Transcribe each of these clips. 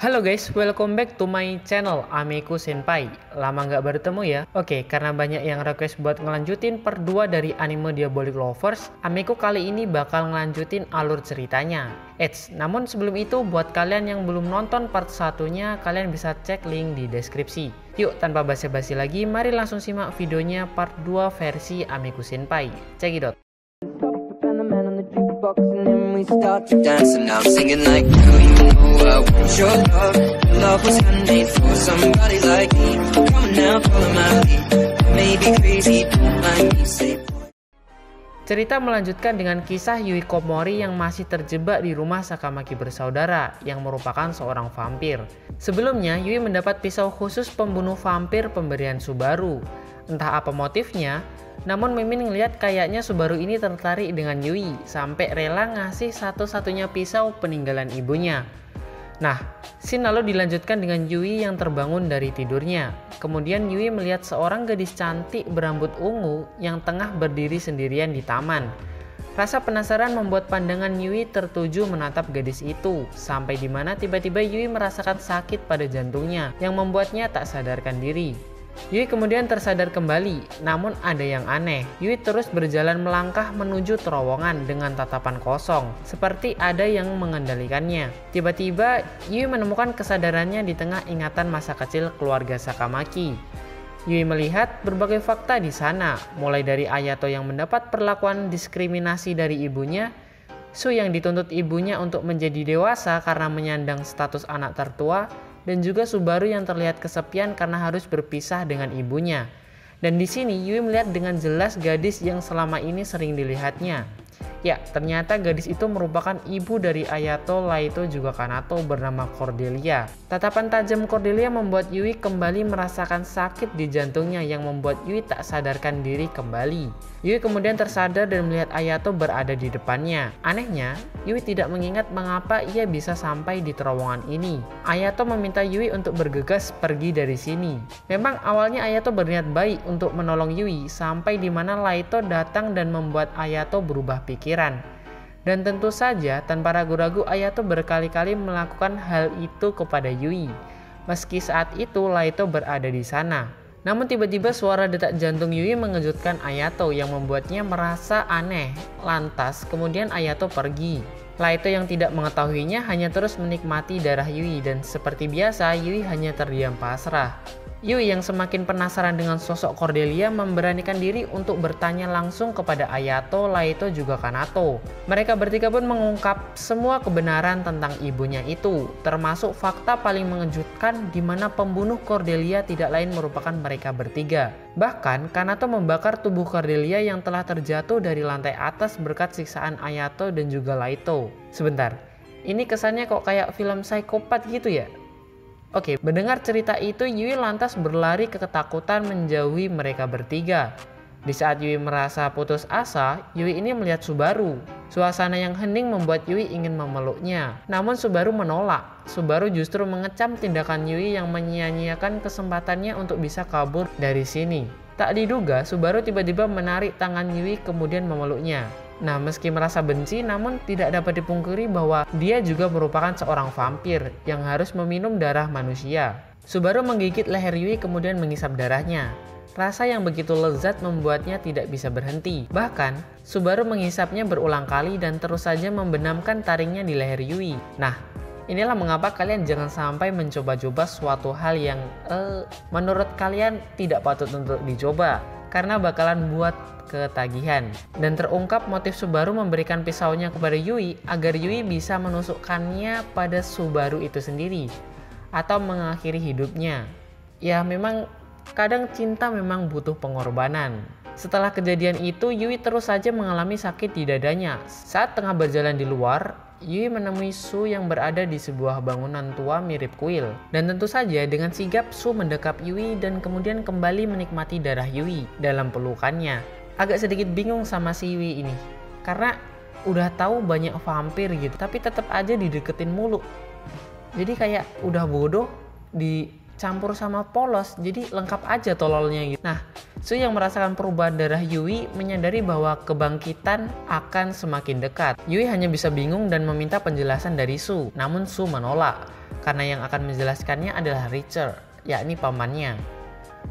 Halo guys, welcome back to my channel Amiku Senpai. Lama nggak bertemu ya? Oke, karena banyak yang request buat ngelanjutin part 2 dari anime Diabolik Lovers, Amiku kali ini bakal ngelanjutin alur ceritanya. Namun sebelum itu buat kalian yang belum nonton part 1-nya, kalian bisa cek link di deskripsi. Yuk, tanpa basa-basi lagi, mari langsung simak videonya part 2 versi Amiku Senpai. Cekidot. And then we start to dance, and I'm singing like you don't even know I want your love. Love was handmade for somebody like me. Come on now, follow my lead. Maybe crazy, don't mind me, say. Cerita melanjutkan dengan kisah Yui Komori yang masih terjebak di rumah Sakamaki bersaudara yang merupakan seorang vampir. Sebelumnya, Yui mendapat pisau khusus pembunuh vampir pemberian Subaru. Entah apa motifnya, namun Mimin ngeliat kayaknya Subaru ini tertarik dengan Yui sampai rela ngasih satu-satunya pisau peninggalan ibunya. Nah, scene lalu dilanjutkan dengan Yui yang terbangun dari tidurnya. Kemudian Yui melihat seorang gadis cantik berambut ungu yang tengah berdiri sendirian di taman. Rasa penasaran membuat pandangan Yui tertuju menatap gadis itu, sampai dimana tiba-tiba Yui merasakan sakit pada jantungnya yang membuatnya tak sadarkan diri. Yui kemudian tersadar kembali, namun ada yang aneh. Yui terus berjalan melangkah menuju terowongan dengan tatapan kosong, seperti ada yang mengendalikannya. Tiba-tiba, Yui menemukan kesadarannya di tengah ingatan masa kecil keluarga Sakamaki. Yui melihat berbagai fakta di sana, mulai dari Ayato yang mendapat perlakuan diskriminasi dari ibunya, Su yang dituntut ibunya untuk menjadi dewasa karena menyandang status anak tertua, dan juga Subaru yang terlihat kesepian karena harus berpisah dengan ibunya. Dan di sini Yui melihat dengan jelas gadis yang selama ini sering dilihatnya. Ya, ternyata gadis itu merupakan ibu dari Ayato, Laito, juga Kanato bernama Cordelia. Tatapan tajam Cordelia membuat Yui kembali merasakan sakit di jantungnya yang membuat Yui tak sadarkan diri kembali. Yui kemudian tersadar dan melihat Ayato berada di depannya. Anehnya, Yui tidak mengingat mengapa ia bisa sampai di terowongan ini. Ayato meminta Yui untuk bergegas pergi dari sini. Memang awalnya Ayato berniat baik untuk menolong Yui sampai di mana Laito datang dan membuat Ayato berubah pikiran. Dan tentu saja tanpa ragu-ragu Ayato berkali-kali melakukan hal itu kepada Yui. Meski saat itu Laito berada di sana. Namun tiba-tiba suara detak jantung Yui mengejutkan Ayato yang membuatnya merasa aneh. Lantas kemudian Ayato pergi. Laito yang tidak mengetahuinya hanya terus menikmati darah Yui dan seperti biasa Yui hanya terdiam pasrah. Yui yang semakin penasaran dengan sosok Cordelia memberanikan diri untuk bertanya langsung kepada Ayato, Laito, juga Kanato. Mereka bertiga pun mengungkap semua kebenaran tentang ibunya itu, termasuk fakta paling mengejutkan di mana pembunuh Cordelia tidak lain merupakan mereka bertiga. Bahkan Kanato membakar tubuh Cordelia yang telah terjatuh dari lantai atas berkat siksaan Ayato dan juga Laito. Sebentar, ini kesannya kok kayak film psikopat gitu ya? Oke, mendengar cerita itu Yui lantas berlari ke ketakutan menjauhi mereka bertiga. Di saat Yui merasa putus asa, Yui ini melihat Subaru. Suasana yang hening membuat Yui ingin memeluknya. Namun Subaru menolak. Subaru justru mengecam tindakan Yui yang menyia-nyiakan kesempatannya untuk bisa kabur dari sini. Tak diduga, Subaru tiba-tiba menarik tangan Yui kemudian memeluknya. Nah, meski merasa benci, namun tidak dapat dipungkiri bahwa dia juga merupakan seorang vampir yang harus meminum darah manusia. Subaru menggigit leher Yui kemudian menghisap darahnya. Rasa yang begitu lezat membuatnya tidak bisa berhenti. Bahkan, Subaru menghisapnya berulang kali dan terus saja membenamkan taringnya di leher Yui. Nah, inilah mengapa kalian jangan sampai mencoba-coba suatu hal yang menurut kalian tidak patut untuk dicoba, karena bakalan buat ketagihan. Dan terungkap motif Subaru memberikan pisaunya kepada Yui agar Yui bisa menusukkannya pada Subaru itu sendiri atau mengakhiri hidupnya. Ya memang kadang cinta memang butuh pengorbanan. Setelah kejadian itu Yui terus saja mengalami sakit di dadanya. Saat tengah berjalan di luar, Yui menemui Su yang berada di sebuah bangunan tua mirip kuil. Dan tentu saja dengan sigap Su mendekap Yui dan kemudian kembali menikmati darah Yui dalam pelukannya. Agak sedikit bingung sama si Yui ini, karena udah tahu banyak vampir gitu, tapi tetap aja dideketin mulu. Jadi kayak udah bodoh dicampur sama polos, jadi lengkap aja tololnya gitu. Nah, Su yang merasakan perubahan darah Yui menyadari bahwa kebangkitan akan semakin dekat. Yui hanya bisa bingung dan meminta penjelasan dari Su, namun Su menolak. karena yang akan menjelaskannya adalah Richard, yakni pamannya.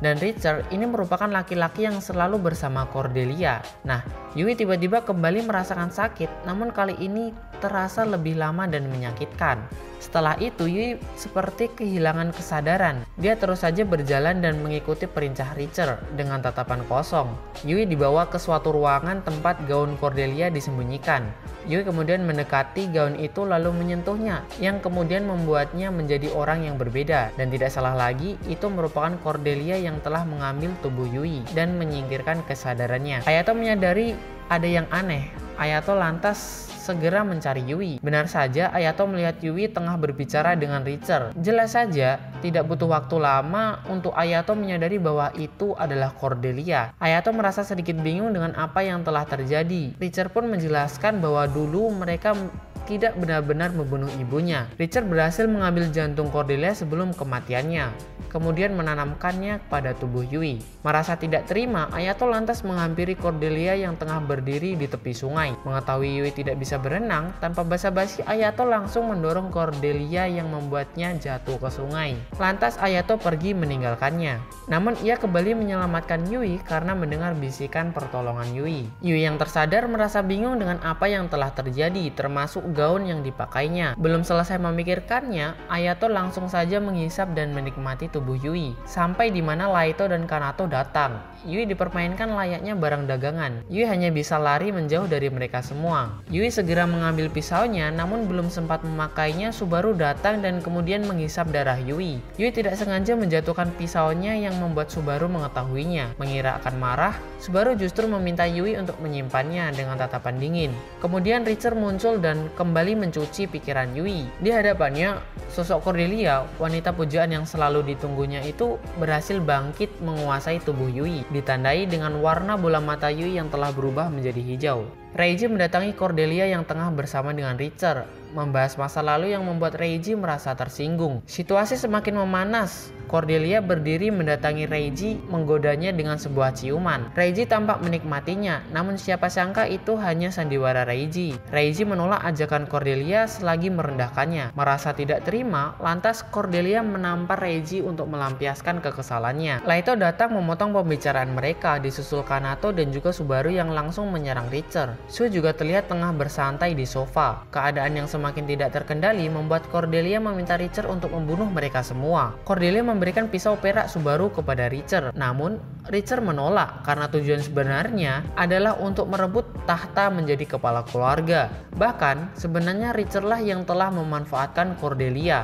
Dan Richard ini merupakan laki-laki yang selalu bersama Cordelia. Nah, Yui tiba-tiba kembali merasakan sakit, namun kali ini terasa lebih lama dan menyakitkan. Setelah itu, Yui seperti kehilangan kesadaran. Dia terus saja berjalan dan mengikuti perintah Richard dengan tatapan kosong. Yui dibawa ke suatu ruangan tempat gaun Cordelia disembunyikan. Yui kemudian mendekati gaun itu lalu menyentuhnya, yang kemudian membuatnya menjadi orang yang berbeda. Dan tidak salah lagi, itu merupakan Cordelia yang telah mengambil tubuh Yui dan menyingkirkan kesadarannya. Ayato menyadari ada yang aneh. Ayato lantas segera mencari Yui. Benar saja, Ayato melihat Yui tengah berbicara dengan Richard. Jelas saja, tidak butuh waktu lama untuk Ayato menyadari bahwa itu adalah Cordelia. Ayato merasa sedikit bingung dengan apa yang telah terjadi. Richard pun menjelaskan bahwa dulu mereka tidak benar-benar membunuh ibunya. Richard berhasil mengambil jantung Cordelia sebelum kematiannya, kemudian menanamkannya pada tubuh Yui. Merasa tidak terima, Ayato lantas menghampiri Cordelia yang tengah berdiri di tepi sungai. Mengetahui Yui tidak bisa berenang, tanpa basa-basi Ayato langsung mendorong Cordelia yang membuatnya jatuh ke sungai. Lantas Ayato pergi meninggalkannya. Namun ia kembali menyelamatkan Yui karena mendengar bisikan pertolongan Yui. Yui yang tersadar merasa bingung dengan apa yang telah terjadi, termasuk gaun yang dipakainya. Belum selesai memikirkannya, Ayato langsung saja menghisap dan menikmati tubuh Yui. Sampai di mana Laito dan Kanato datang. Yui dipermainkan layaknya barang dagangan. Yui hanya bisa lari menjauh dari mereka semua. Yui segera mengambil pisaunya, namun belum sempat memakainya, Subaru datang dan kemudian menghisap darah Yui. Yui tidak sengaja menjatuhkan pisaunya yang membuat Subaru mengetahuinya. Mengira akan marah, Subaru justru meminta Yui untuk menyimpannya dengan tatapan dingin. Kemudian Richard muncul dan kembali mencuci pikiran Yui. Di hadapannya, sosok Cordelia, wanita pujaan yang selalu ditunggunya itu, berhasil bangkit menguasai tubuh Yui, ditandai dengan warna bola mata Yui yang telah berubah menjadi hijau. Reiji mendatangi Cordelia yang tengah bersama dengan Richard, membahas masa lalu yang membuat Reiji merasa tersinggung. Situasi semakin memanas. Cordelia berdiri mendatangi Reiji, menggodanya dengan sebuah ciuman. Reiji tampak menikmatinya, namun siapa sangka itu hanya sandiwara Reiji. Reiji menolak ajakan Cordelia selagi merendahkannya. Merasa tidak terima, lantas Cordelia menampar Reiji untuk melampiaskan kekesalannya. Laito datang memotong pembicaraan mereka, disusul Kanato dan juga Subaru yang langsung menyerang Richard. Shu juga terlihat tengah bersantai di sofa. Keadaan yang semakin tidak terkendali membuat Cordelia meminta Richard untuk membunuh mereka semua. Cordelia memberikan pisau perak Subaru kepada Richard. Namun, Richard menolak karena tujuan sebenarnya adalah untuk merebut tahta menjadi kepala keluarga. Bahkan, sebenarnya Richard lah yang telah memanfaatkan Cordelia.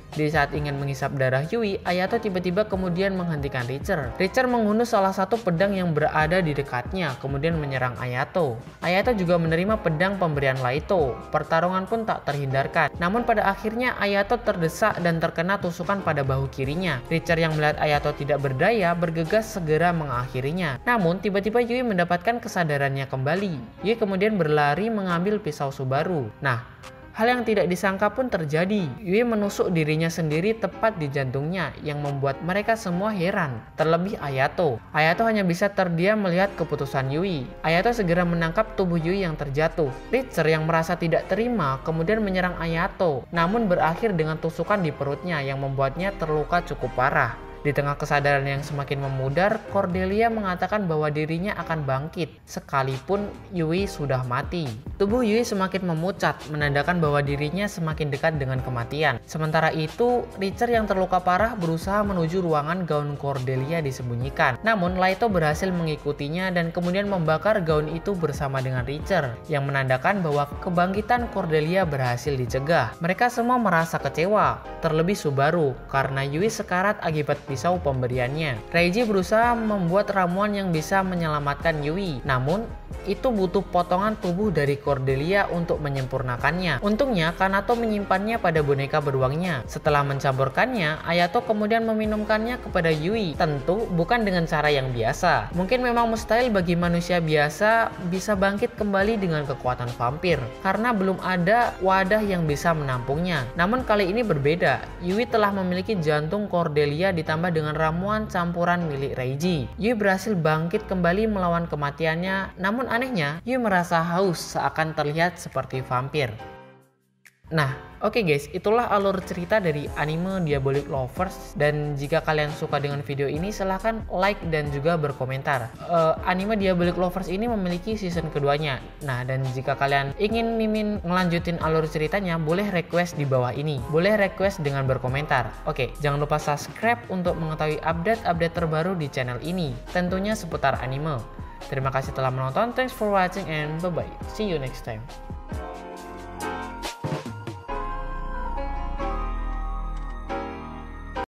Di saat ingin menghisap darah Yui, Ayato tiba-tiba kemudian menghentikan Richard. Richard menghunus salah satu pedang yang berada di dekatnya, kemudian menyerang Ayato. Ayato juga menerima pedang pemberian Laito. Pertarungan pun tak terhindarkan. Namun pada akhirnya Ayato terdesak dan terkena tusukan pada bahu kirinya. Richard yang melihat Ayato tidak berdaya, bergegas segera mengakhirinya. Namun tiba-tiba Yui mendapatkan kesadarannya kembali. Yui kemudian berlari mengambil pisau Subaru. Nah, hal yang tidak disangka pun terjadi. Yui menusuk dirinya sendiri tepat di jantungnya yang membuat mereka semua heran. Terlebih Ayato. Ayato hanya bisa terdiam melihat keputusan Yui. Ayato segera menangkap tubuh Yui yang terjatuh. Richard yang merasa tidak terima kemudian menyerang Ayato, namun berakhir dengan tusukan di perutnya yang membuatnya terluka cukup parah. Di tengah kesadaran yang semakin memudar, Cordelia mengatakan bahwa dirinya akan bangkit sekalipun Yui sudah mati. Tubuh Yui semakin memucat, menandakan bahwa dirinya semakin dekat dengan kematian. Sementara itu, Richard yang terluka parah berusaha menuju ruangan gaun Cordelia disembunyikan. Namun, Laito berhasil mengikutinya dan kemudian membakar gaun itu bersama dengan Richard, yang menandakan bahwa kebangkitan Cordelia berhasil dicegah. Mereka semua merasa kecewa, terlebih Subaru, karena Yui sekarat akibat pisau pemberiannya. Reiji berusaha membuat ramuan yang bisa menyelamatkan Yui, namun itu butuh potongan tubuh dari Cordelia untuk menyempurnakannya. Untungnya Kanato menyimpannya pada boneka beruangnya. Setelah mencampurkannya, Ayato kemudian meminumkannya kepada Yui. Tentu bukan dengan cara yang biasa. Mungkin memang mustahil bagi manusia biasa bisa bangkit kembali dengan kekuatan vampir, karena belum ada wadah yang bisa menampungnya. Namun kali ini berbeda. Yui telah memiliki jantung Cordelia ditambah dengan ramuan campuran milik Reiji. Yui berhasil bangkit kembali melawan kematiannya, namun anehnya Yui merasa haus seakan terlihat seperti vampir. Nah, oke guys, itulah alur cerita dari anime Diabolik Lovers. Dan jika kalian suka dengan video ini, silahkan like dan juga berkomentar. Anime Diabolik Lovers ini memiliki season keduanya. Nah, dan jika kalian ingin Mimin ngelanjutin alur ceritanya, boleh request di bawah ini. Boleh request dengan berkomentar. Oke, jangan lupa subscribe untuk mengetahui update-update terbaru di channel ini, tentunya seputar anime. Terima kasih telah menonton, thanks for watching and bye-bye. See you next time.